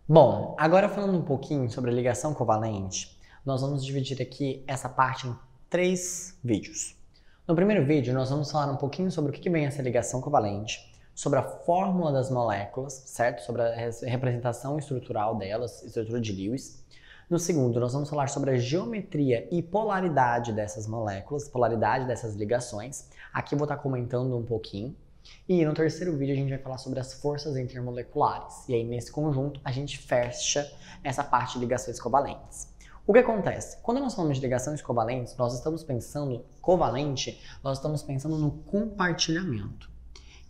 Bom, agora falando um pouquinho sobre a ligação covalente, nós vamos dividir aqui essa parte em 3 vídeos. No primeiro vídeo, nós vamos falar um pouquinho sobre o que vem essa ligação covalente, sobre a fórmula das moléculas, certo? Sobre a representação estrutural delas, estrutura de Lewis. No segundo, nós vamos falar sobre a geometria e polaridade dessas moléculas, polaridade dessas ligações. Aqui eu vou estar comentando um pouquinho. E no terceiro vídeo a gente vai falar sobre as forças intermoleculares. E aí nesse conjunto a gente fecha essa parte de ligações covalentes. O que acontece? Quando nós falamos de ligações covalentes, nós estamos pensando no compartilhamento.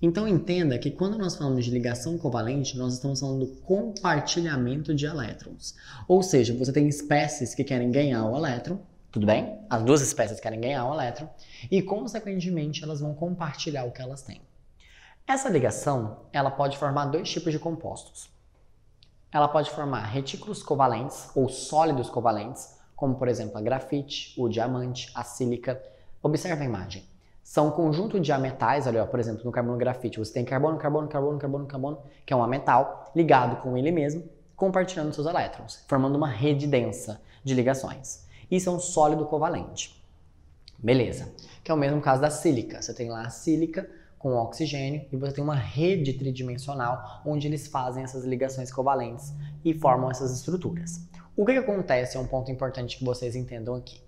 Então entenda que quando nós falamos de ligação covalente, nós estamos falando do compartilhamento de elétrons. Ou seja, você tem espécies que querem ganhar o elétron, tudo bem? As duas espécies querem ganhar o elétron e, consequentemente, elas vão compartilhar o que elas têm. Essa ligação, ela pode formar dois tipos de compostos. Ela pode formar retículos covalentes ou sólidos covalentes, como por exemplo a grafite, o diamante, a sílica. Observe a imagem. São um conjunto de ametais, olha, por exemplo, no carbono grafite, você tem carbono, carbono, carbono, carbono, carbono, que é um ametal ligado com ele mesmo, compartilhando seus elétrons, formando uma rede densa de ligações. Isso é um sólido covalente. Beleza. Que é o mesmo caso da sílica. Você tem lá a sílica com oxigênio e você tem uma rede tridimensional onde eles fazem essas ligações covalentes e formam essas estruturas. O que acontece é um ponto importante que vocês entendam aqui.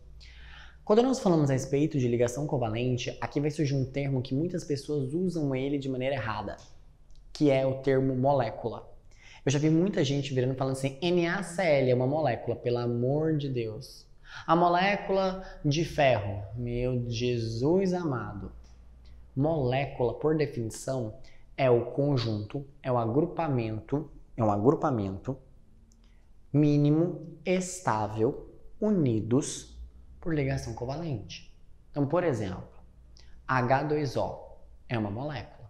Quando nós falamos a respeito de ligação covalente, aqui vai surgir um termo que muitas pessoas usam ele de maneira errada, que é o termo molécula. Eu já vi muita gente virando falando assim, NaCl é uma molécula, pelo amor de Deus. A molécula de ferro, meu Jesus amado. Molécula, por definição, é o conjunto, é um agrupamento mínimo estável unidos por ligação covalente. Então, por exemplo, H2O é uma molécula.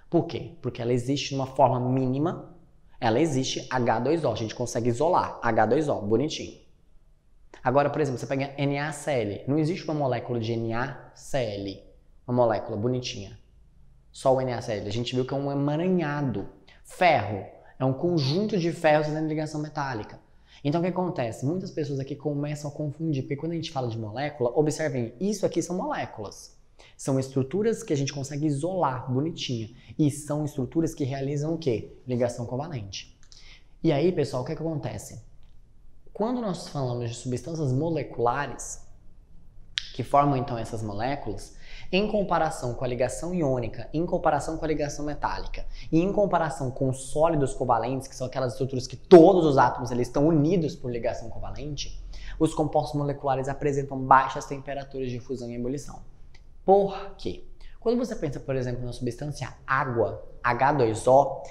Por quê? Porque ela existe numa forma mínima, ela existe H2O, a gente consegue isolar H2O, bonitinho. Agora, por exemplo, você pega NaCl, não existe uma molécula de NaCl, uma molécula bonitinha. Só o NaCl. A gente viu que é um emaranhado. Ferro é um conjunto de ferros fazendo ligação metálica. Então o que acontece? Muitas pessoas aqui começam a confundir, porque quando a gente fala de molécula, observem, isso aqui são moléculas. São estruturas que a gente consegue isolar bonitinha. E são estruturas que realizam o quê? Ligação covalente. E aí, pessoal, o que acontece? Quando nós falamos de substâncias moleculares, que formam então essas moléculas, em comparação com a ligação iônica, em comparação com a ligação metálica e em comparação com os sólidos covalentes, que são aquelas estruturas que todos os átomos eles estão unidos por ligação covalente, os compostos moleculares apresentam baixas temperaturas de fusão e ebulição. Por quê? Quando você pensa, por exemplo, na substância água, H2O,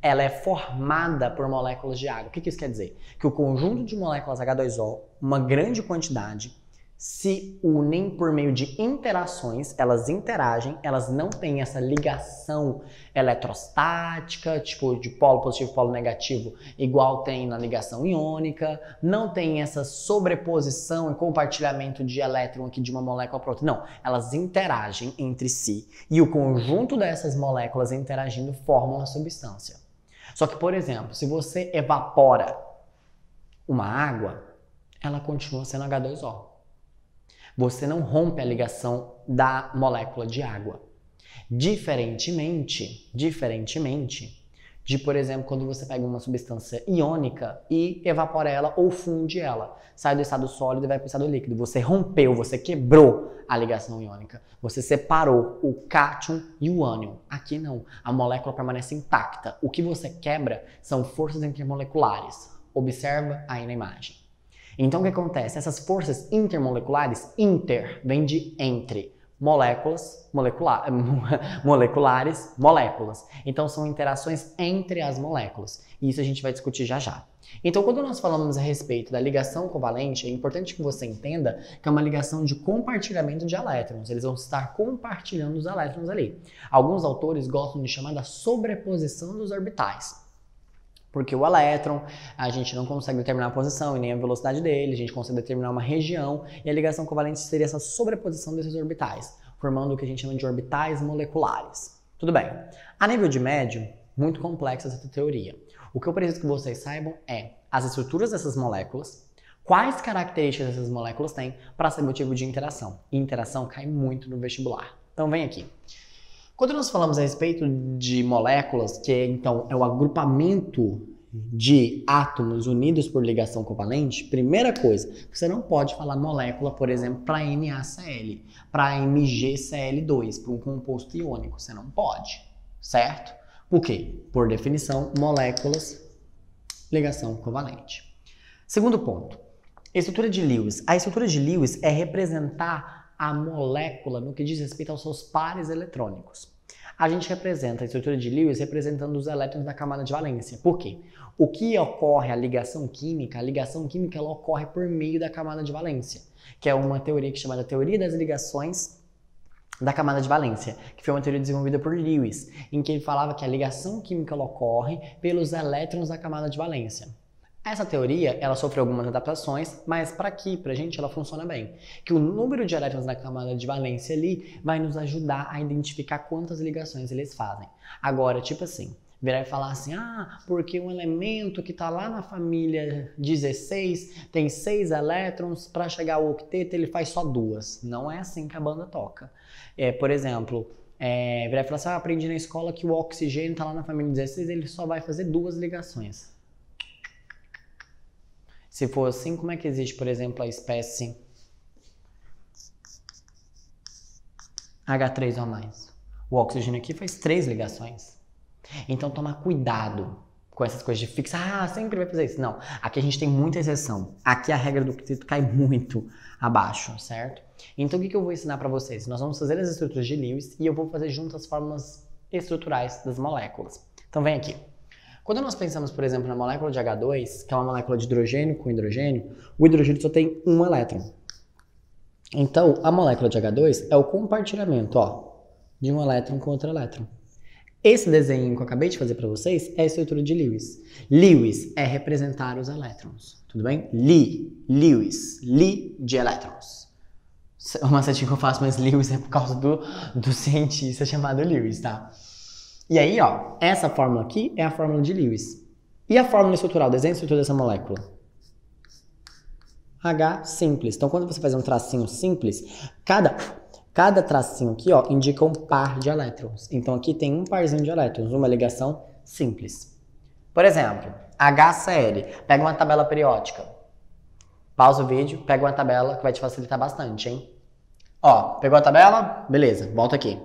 ela é formada por moléculas de água. O que isso quer dizer? Que o conjunto de moléculas H2O, uma grande quantidade, se unem por meio de interações, elas interagem, elas não têm essa ligação eletrostática, tipo de polo positivo e polo negativo, igual tem na ligação iônica, não tem essa sobreposição e compartilhamento de elétron aqui de uma molécula para outra, não, elas interagem entre si e o conjunto dessas moléculas interagindo formam a substância. Só que, por exemplo, se você evapora uma água, ela continua sendo H2O. Você não rompe a ligação da molécula de água. Diferentemente de, por exemplo, quando você pega uma substância iônica e evapora ela ou funde ela. Sai do estado sólido e vai para o estado líquido. Você rompeu, você quebrou a ligação iônica. Você separou o cátion e o ânion. Aqui não. A molécula permanece intacta. O que você quebra são forças intermoleculares. Observa aí na imagem. Então o que acontece? Essas forças intermoleculares, vem de entre, moléculas, moleculares, moléculas. Então são interações entre as moléculas. E isso a gente vai discutir já já. Então quando nós falamos a respeito da ligação covalente, é importante que você entenda que é uma ligação de compartilhamento de elétrons. Eles vão estar compartilhando os elétrons ali. Alguns autores gostam de chamar da sobreposição dos orbitais. Porque o elétron, a gente não consegue determinar a posição e nem a velocidade dele, a gente consegue determinar uma região, e a ligação covalente seria essa sobreposição desses orbitais, formando o que a gente chama de orbitais moleculares. Tudo bem. A nível de médio, muito complexa essa teoria. O que eu preciso que vocês saibam é as estruturas dessas moléculas, quais características essas moléculas têm para saber o tipo de interação. E interação cai muito no vestibular. Então vem aqui. Quando nós falamos a respeito de moléculas, que então é o agrupamento de átomos unidos por ligação covalente, primeira coisa, você não pode falar molécula, por exemplo, para NaCl, para MgCl2, para um composto iônico, você não pode, certo? Por quê? Por definição, moléculas, ligação covalente. Segundo ponto, estrutura de Lewis. A estrutura de Lewis é representar a molécula no que diz respeito aos seus pares eletrônicos. A gente representa a estrutura de Lewis representando os elétrons da camada de valência. Por quê? O que ocorre, a ligação química ela ocorre por meio da camada de valência, que é uma teoria que é chamada teoria das ligações da camada de valência, que foi uma teoria desenvolvida por Lewis, em que ele falava que a ligação química ela ocorre pelos elétrons da camada de valência. Essa teoria, ela sofreu algumas adaptações, mas para aqui, pra gente, ela funciona bem. Que o número de elétrons na camada de valência ali vai nos ajudar a identificar quantas ligações eles fazem. Agora, tipo assim, virar e falar assim, porque um elemento que está lá na família 16 tem 6 elétrons, para chegar ao octeto ele faz só 2. Não é assim que a banda toca. Por exemplo, virar e falar assim, aprendi na escola que o oxigênio está lá na família 16, ele só vai fazer 2 ligações. Se for assim, como é que existe, por exemplo, a espécie H3 ou mais? O oxigênio aqui faz 3 ligações. Então, tomar cuidado com essas coisas de fixar, sempre vai fazer isso. Não, aqui a gente tem muita exceção. Aqui a regra do octeto cai muito abaixo, certo? Então, o que eu vou ensinar para vocês? Nós vamos fazer as estruturas de Lewis e eu vou fazer junto as fórmulas estruturais das moléculas. Então, vem aqui. Quando nós pensamos, por exemplo, na molécula de H2, que é uma molécula de hidrogênio com hidrogênio, o hidrogênio só tem um elétron. Então, a molécula de H2 é o compartilhamento, de um elétron com outro elétron. Esse desenho que eu acabei de fazer para vocês é a estrutura de Lewis. Lewis é representar os elétrons, tudo bem? Lewis, de elétrons. O macetinho que eu faço, mas Lewis é por causa do cientista chamado Lewis, tá? E aí, essa fórmula aqui é a fórmula de Lewis. E a fórmula estrutural, desenho a estrutura dessa molécula? H simples. Então, quando você faz um tracinho simples, cada tracinho aqui, indica um par de elétrons. Então, aqui tem um parzinho de elétrons, uma ligação simples. Por exemplo, HCl. Pega uma tabela periódica. Pausa o vídeo, pega uma tabela que vai te facilitar bastante, hein? Pegou a tabela? Beleza, volta aqui.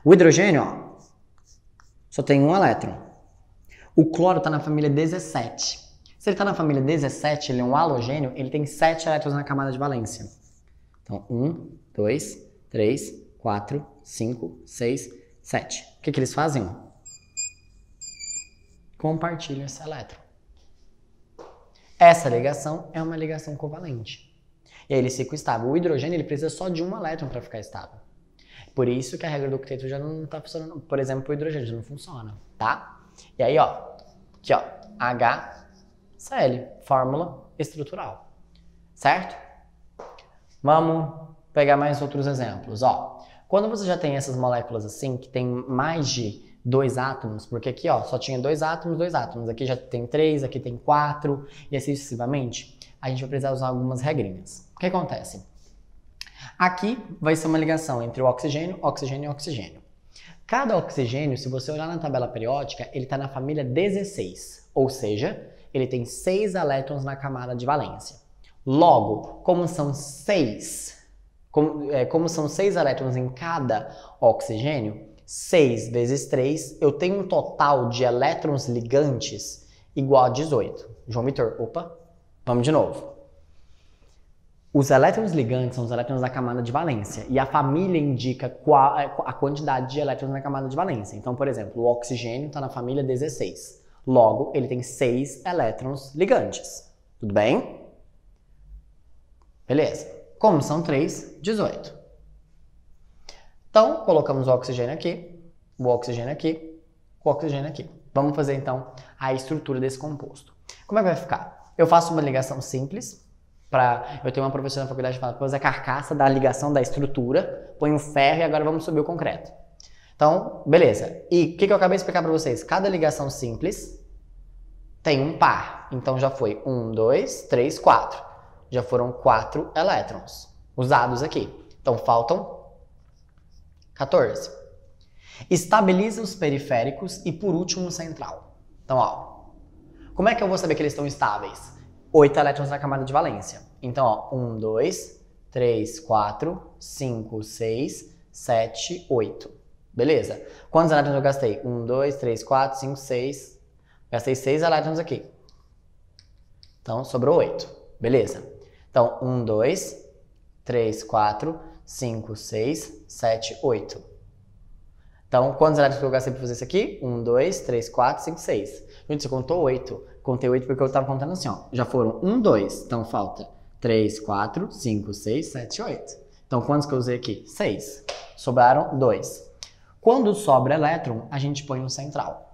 O hidrogênio, só tem um elétron. O cloro está na família 17. Se ele está na família 17, ele é um halogênio, ele tem 7 elétrons na camada de valência. Então, 1, 2, 3, 4, 5, 6, 7. O que eles fazem? Compartilham esse elétron. Essa ligação é uma ligação covalente. E aí eles ficam estáveis. O hidrogênio ele precisa só de um elétron para ficar estável. Por isso que a regra do octeto já não está funcionando. Por exemplo, o hidrogênio já não funciona, tá? E aí, aqui, HCl, fórmula estrutural, certo? Vamos pegar mais outros exemplos, Quando você já tem essas moléculas assim, que tem mais de 2 átomos, porque aqui, só tinha 2 átomos, aqui já tem 3, aqui tem 4, e assim sucessivamente, a gente vai precisar usar algumas regrinhas. O que acontece? Aqui vai ser uma ligação entre o oxigênio, oxigênio e oxigênio. Cada oxigênio, se você olhar na tabela periódica, ele está na família 16, ou seja, ele tem 6 elétrons na camada de valência. Logo, como são 6 elétrons em cada oxigênio, 6 vezes 3, eu tenho um total de elétrons ligantes igual a 18. João Vitor, vamos de novo. Os elétrons ligantes são os elétrons da camada de valência e a família indica a quantidade de elétrons na camada de valência. Então, por exemplo, o oxigênio está na família 16. Logo, ele tem 6 elétrons ligantes. Tudo bem? Beleza. Como são 3, 18. Então, colocamos o oxigênio aqui, o oxigênio aqui, o oxigênio aqui. Vamos fazer, então, a estrutura desse composto. Como é que vai ficar? Eu faço uma ligação simples. Eu tenho uma professora na faculdade que fala, pôs a carcaça da ligação da estrutura, põe o ferro e agora vamos subir o concreto. Então, beleza. E o que eu acabei de explicar para vocês? Cada ligação simples tem um par. Então já foi 1, 2, 3, 4. Já foram 4 elétrons usados aqui. Então faltam 14. Estabiliza os periféricos e por último o central. Então, ó, como é que eu vou saber que eles estão estáveis? 8 elétrons na camada de valência. Então, ó, 1, 2, 3, 4, 5, 6, 7, 8. Beleza? Quantos elétrons eu gastei? 1, 2, 3, 4, 5, 6. Gastei 6 elétrons aqui. Então, sobrou 8. Beleza? Então, 1, 2, 3, 4, 5, 6, 7, 8. Então, quantos elétrons eu gastei para fazer isso aqui? 1, 2, 3, 4, 5, 6. Gente, você contou 8. Contei 8 porque eu estava contando assim, ó. Já foram 1, 2. Então, falta 3, 4, 5, 6, 7, 8. Então, quantos que eu usei aqui? 6. Sobraram 2. Quando sobra elétron, a gente põe um central.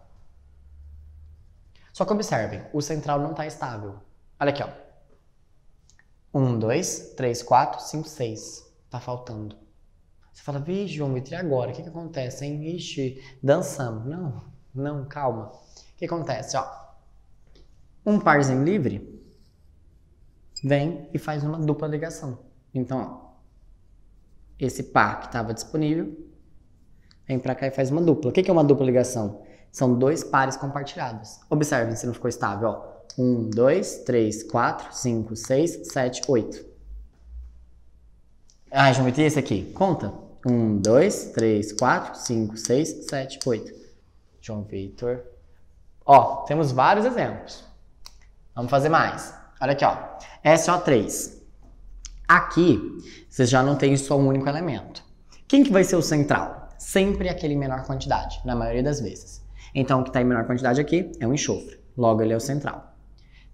Só que observem, o central não está estável. Olha aqui, ó. 1, 2, 3, 4, 5, 6. Tá faltando. Você fala, vixe, João Vitor, e agora? O que acontece, hein? Ixi, dançamos. Não, calma. O que acontece, ó? Um parzinho livre vem e faz uma dupla ligação. Então, ó, esse par que estava disponível vem pra cá e faz uma dupla. O que é uma dupla ligação? São 2 pares compartilhados. Observem se não ficou estável, ó. 1, 2, 3, 4, 5, 6, 7, 8. Ah, João Vitor, e esse aqui? Conta. 1, 2, 3, 4, 5, 6, 7, 8. João Vitor. Ó, temos vários exemplos. Vamos fazer mais. Olha aqui, ó. SO3. Aqui, vocês já não têm só um único elemento. Quem que vai ser o central? Sempre aquele em menor quantidade, na maioria das vezes. Então, o que está em menor quantidade aqui é o enxofre. Logo, ele é o central.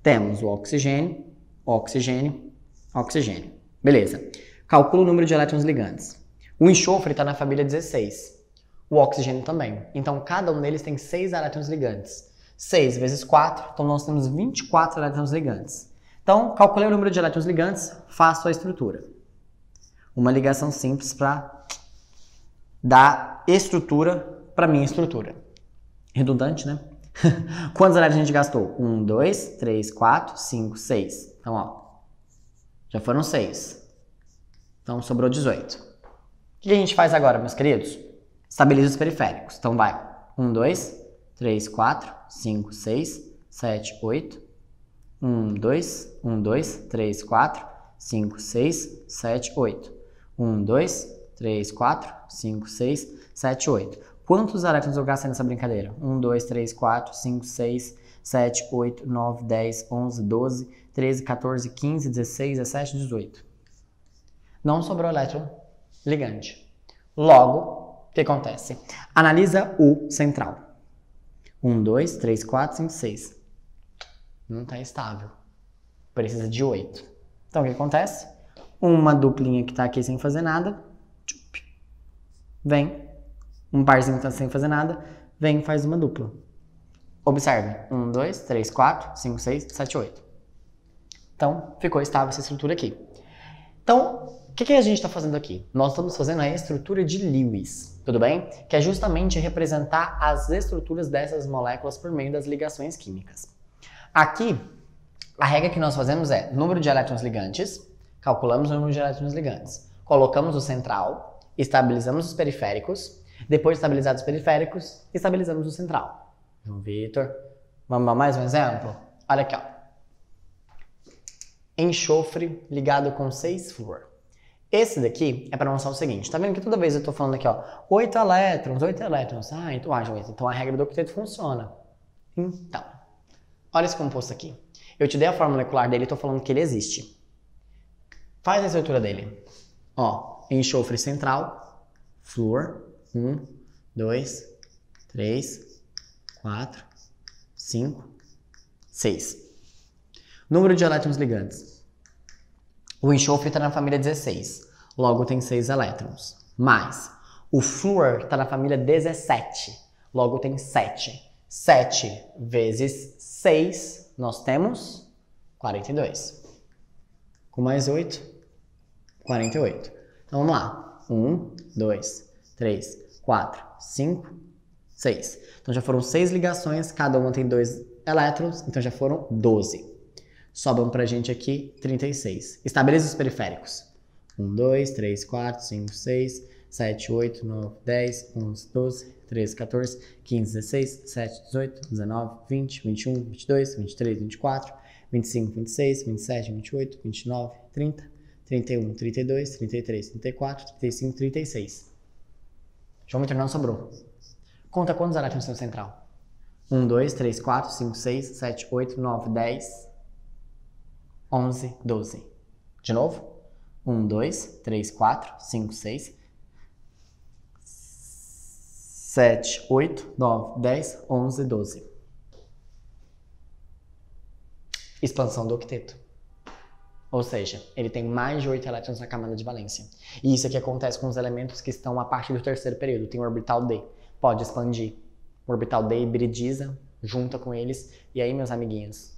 Temos o oxigênio, oxigênio, oxigênio. Beleza. Calcula o número de elétrons ligantes. O enxofre está na família 16. O oxigênio também. Então, cada um deles tem 6 elétrons ligantes. 6 vezes 4, então nós temos 24 elétrons ligantes. Então, calculei o número de elétrons ligantes, faço a estrutura. Uma ligação simples para dar estrutura para minha estrutura. Redundante, né? Quantos elétrons a gente gastou? 1, 2, 3, 4, 5, 6. Então, ó, já foram 6. Então, sobrou 18. O que a gente faz agora, meus queridos? Estabiliza os periféricos. Então, vai. 1, 2, 3, 4, 5, 6, 7, 8. 1, 2, 1, 2, 3, 4, 5, 6, 7, 8. 1, 2, 3, 4, 5, 6, 7, 8. Quantos elétrons eu gastei nessa brincadeira? 1, 2, 3, 4, 5, 6, 7, 8, 9, 10, 11, 12, 13, 14, 15, 16, 17, 18. Não sobrou elétron ligante. Logo, o que acontece? Analisa o central. 1, 2, 3, 4, 5, 6. Não está estável. Precisa de 8. Então, o que acontece? Uma duplinha que está aqui sem fazer nada, vem. Um parzinho que está sem fazer nada, vem e faz uma dupla. Observe. 1, 2, 3, 4, 5, 6, 7, 8. Então, ficou estável essa estrutura aqui. Então, o que a gente está fazendo aqui? Nós estamos fazendo a estrutura de Lewis, tudo bem? Que é justamente representar as estruturas dessas moléculas por meio das ligações químicas. Aqui, a regra que nós fazemos é número de elétrons ligantes, calculamos o número de elétrons ligantes, colocamos o central, estabilizamos os periféricos, depois de estabilizados os periféricos, estabilizamos o central. João Vitor, vamos dar mais um exemplo? Olha aqui, ó. Enxofre ligado com 6-flúor. Esse daqui é para mostrar o seguinte, tá vendo que toda vez eu tô falando aqui, ó, 8 elétrons, 8 elétrons. Ah, então a regra do octeto funciona. Então, olha esse composto aqui. Eu te dei a fórmula molecular dele e tô falando que ele existe. Faz a estrutura dele. Ó, enxofre central, flúor, 1, 2, 3, 4, 5, 6. Número de elétrons ligantes. O enxofre está na família 16, logo tem 6 elétrons. Mais, o flúor está na família 17, logo tem 7. 7 vezes 6, nós temos 42. Com mais 8, 48. Então vamos lá. 1, 2, 3, 4, 5, 6. Então já foram 6 ligações, cada uma tem 2 elétrons, então já foram 12. Sobram pra gente aqui 36. Estabeleça os periféricos. 1, 2, 3, 4, 5, 6, 7, 8, 9, 10, 11, 12, 13, 14, 15, 16, 17, 18, 19, 20, 21, 22, 23, 24, 25, 26, 27, 28, 29, 30, 31, 32, 33, 34, 35, 36. João Vitor não sobrou. Conta quantos elétrons tem no central. 1, 2, 3, 4, 5, 6, 7, 8, 9, 10, 11, 12. De novo. 1, 2, 3, 4, 5, 6, 7, 8, 9, 10, 11, 12. Expansão do octeto. Ou seja, ele tem mais de 8 elétrons na camada de valência. E isso aqui acontece com os elementos que estão a partir do terceiro período. Tem o orbital D. Pode expandir. O orbital D hibridiza, junta com eles. E aí, meus amiguinhos,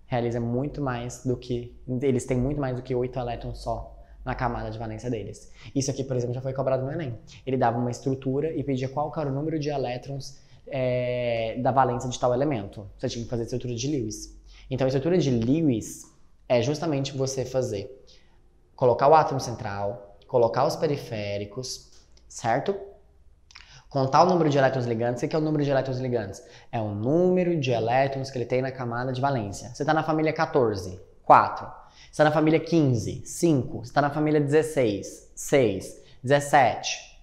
realiza muito mais do que... Eles têm muito mais do que 8 elétrons só na camada de valência deles. Isso aqui, por exemplo, já foi cobrado no Enem. Ele dava uma estrutura e pedia qual era o número de elétrons da valência de tal elemento. Você tinha que fazer a estrutura de Lewis. Então, a estrutura de Lewis é justamente você colocar o átomo central, colocar os periféricos, certo? Contar o número de elétrons ligantes. O que é o número de elétrons ligantes? É o número de elétrons que ele tem na camada de valência. Você está na família 14, 4. Você está na família 15, 5. Você está na família 16, 6. 17,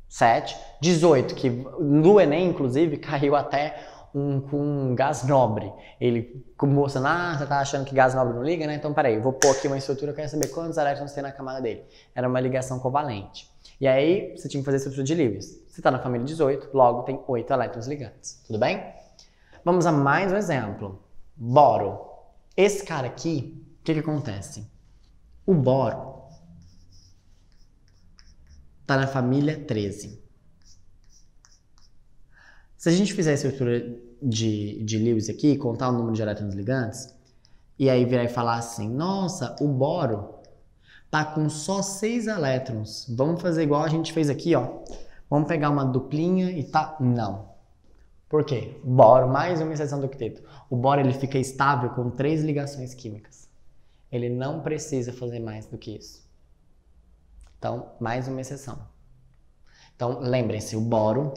7. 18, que no Enem, inclusive, caiu até com gás nobre. Ele mostrando, você tá achando que gás nobre não liga, né? Então, peraí, vou pôr aqui uma estrutura, eu quero saber quantos elétrons tem na camada dele. Era uma ligação covalente. E aí, você tinha que fazer a estrutura de Lewis. Você está na família 18, logo tem 8 elétrons ligantes. Tudo bem? Vamos a mais um exemplo. Boro. Esse cara aqui, o que acontece? O boro está na família 13. Se a gente fizer a estrutura de Lewis aqui, contar o número de elétrons ligantes, e aí virar e falar assim, nossa, o boro tá com só 6 elétrons. Vamos fazer igual a gente fez aqui, ó. Vamos pegar uma duplinha e tá... Não. Por quê? Boro, mais uma exceção do octeto. O boro, ele fica estável com 3 ligações químicas. Ele não precisa fazer mais do que isso. Então, mais uma exceção. Então, lembrem-se, o boro,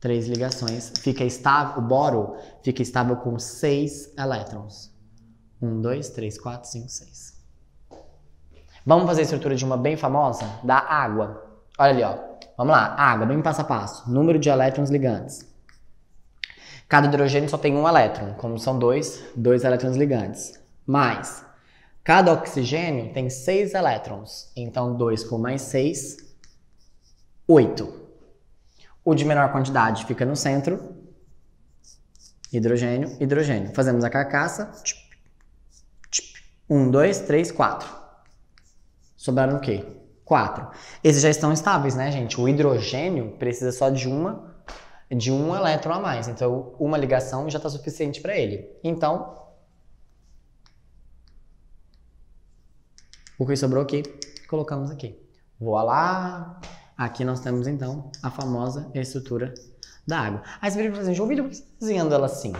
3 ligações, fica estável, o boro fica estável com 6 elétrons. 1, 2, 3, 4, 5, 6. Vamos fazer a estrutura de uma bem famosa? Da água. Olha ali, ó. Vamos lá. Água, bem passo a passo. Número de elétrons ligantes. Cada hidrogênio só tem um elétron. Como são dois elétrons ligantes. Mais, cada oxigênio tem 6 elétrons. Então, 2 com mais 6, 8. O de menor quantidade fica no centro. Hidrogênio, hidrogênio. Fazemos a carcaça. 1, 2, 3, 4. Sobraram o quê? 4. Esses já estão estáveis, né, gente? O hidrogênio precisa só de um elétron a mais. Então, uma ligação já está suficiente para ele. Então, o que sobrou aqui, colocamos aqui. Voa lá. Aqui nós temos, então, a famosa estrutura da água. Aí você vira assim, João Vitor, por que você está desenhando ela assim?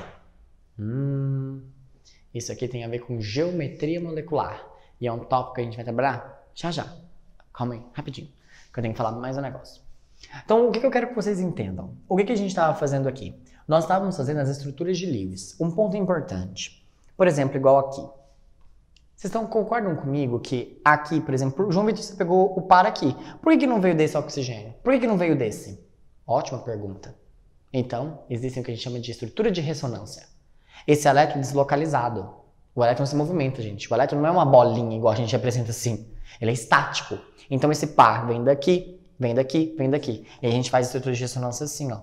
Isso aqui tem a ver com geometria molecular. E é um tópico que a gente vai trabalhar já já. Calma aí, rapidinho, que eu tenho que falar mais um negócio. Então, o que eu quero que vocês entendam? O que a gente estava fazendo aqui? Nós estávamos fazendo as estruturas de Lewis. Um ponto importante. Por exemplo, igual aqui. Vocês concordam comigo que aqui, por exemplo, o João Vitor, você pegou o par aqui. Por que não veio desse oxigênio? Por que não veio desse? Ótima pergunta. Então, existe o que a gente chama de estrutura de ressonância. Esse elétron deslocalizado. O elétron se movimenta, gente. O elétron não é uma bolinha igual a gente apresenta assim. Ele é estático. Então esse par vem daqui, vem daqui, vem daqui. E a gente faz a estrutura de ressonância assim, ó.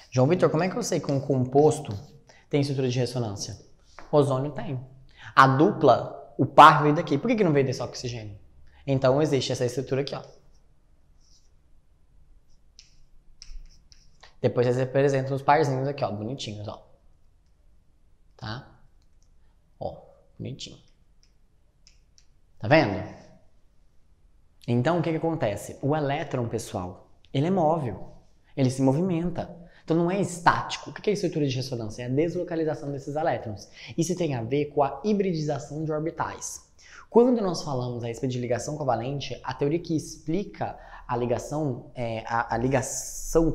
João Vitor, como é que eu sei que um composto tem estrutura de ressonância? Ozônio tem. A dupla, o par veio daqui. Por que não veio desse oxigênio? Então existe essa estrutura aqui, ó. Depois vocês representam os parzinhos aqui, ó, bonitinhos, ó. Tá? Ó, bonitinho. Tá vendo? Então, o que acontece? O elétron, pessoal, ele é móvel, ele se movimenta. Então, não é estático. O que é a estrutura de ressonância? É a deslocalização desses elétrons. Isso tem a ver com a hibridização de orbitais. Quando nós falamos a respeito de ligação covalente, a teoria que explica a ligação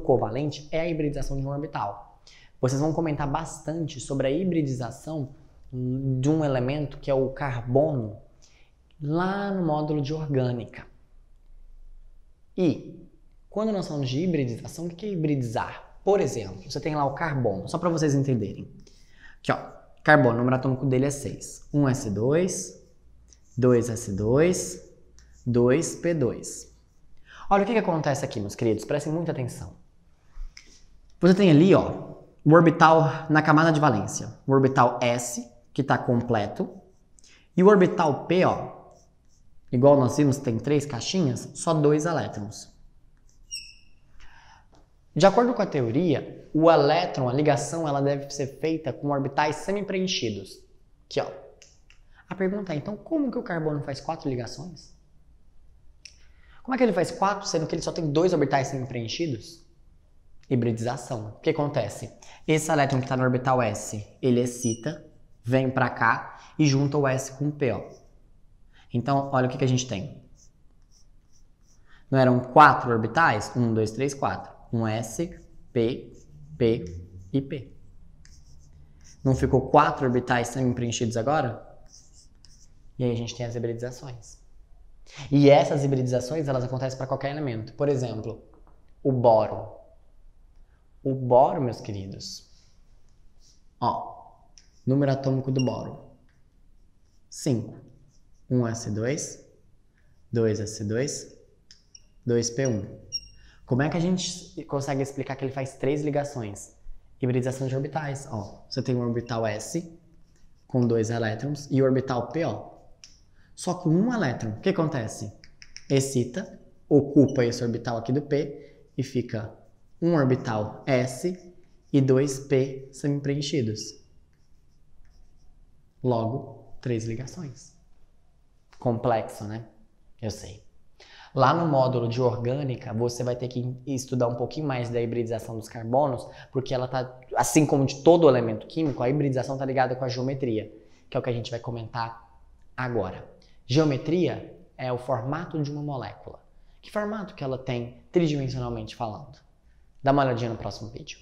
covalente é a hibridização de um orbital. Vocês vão comentar bastante sobre a hibridização de um elemento que é o carbono lá no módulo de orgânica. E quando nós falamos de hibridização, o que é hibridizar? Por exemplo, você tem lá o carbono, só para vocês entenderem. Aqui, ó, carbono, o número atômico dele é 6. 1s2, 2s2, 2p2. Olha o que acontece aqui, meus queridos, prestem muita atenção. Você tem ali, ó, o orbital na camada de valência, o orbital S, que está completo, e o orbital P, ó, igual nós vimos, tem 3 caixinhas, só 2 elétrons. De acordo com a teoria, o elétron, a ligação, ela deve ser feita com orbitais semi-preenchidos. Aqui, ó. A pergunta é, então, como que o carbono faz 4 ligações? Como é que ele faz 4, sendo que ele só tem 2 orbitais semi-preenchidos? Hibridização. O que acontece? Esse elétron que está no orbital S, ele excita, vem para cá e junta o S com o P, ó. Então, olha o que a gente tem. Não eram 4 orbitais? 1, 2, 3, 4. Um S, P, P e P. Não ficou 4 orbitais semi-preenchidos agora? E aí a gente tem as hibridizações. E essas hibridizações, elas acontecem para qualquer elemento. Por exemplo, o boro. O boro, meus queridos, ó, número atômico do boro. 5. 1s2, 2s2, 2p1. Como é que a gente consegue explicar que ele faz 3 ligações? Hibridização de orbitais. Ó, você tem o orbital S com 2 elétrons e o orbital P, ó, só com 1 elétron. O que acontece? Excita, ocupa esse orbital aqui do P e fica um orbital S e 2 P semi-preenchidos. Logo, 3 ligações. Complexo, né? Eu sei. Lá no módulo de orgânica, você vai ter que estudar um pouquinho mais da hibridização dos carbonos, porque ela tá, assim como de todo elemento químico, a hibridização está ligada com a geometria, que é o que a gente vai comentar agora. Geometria é o formato de uma molécula. Que formato que ela tem tridimensionalmente falando? Dá uma olhadinha no próximo vídeo.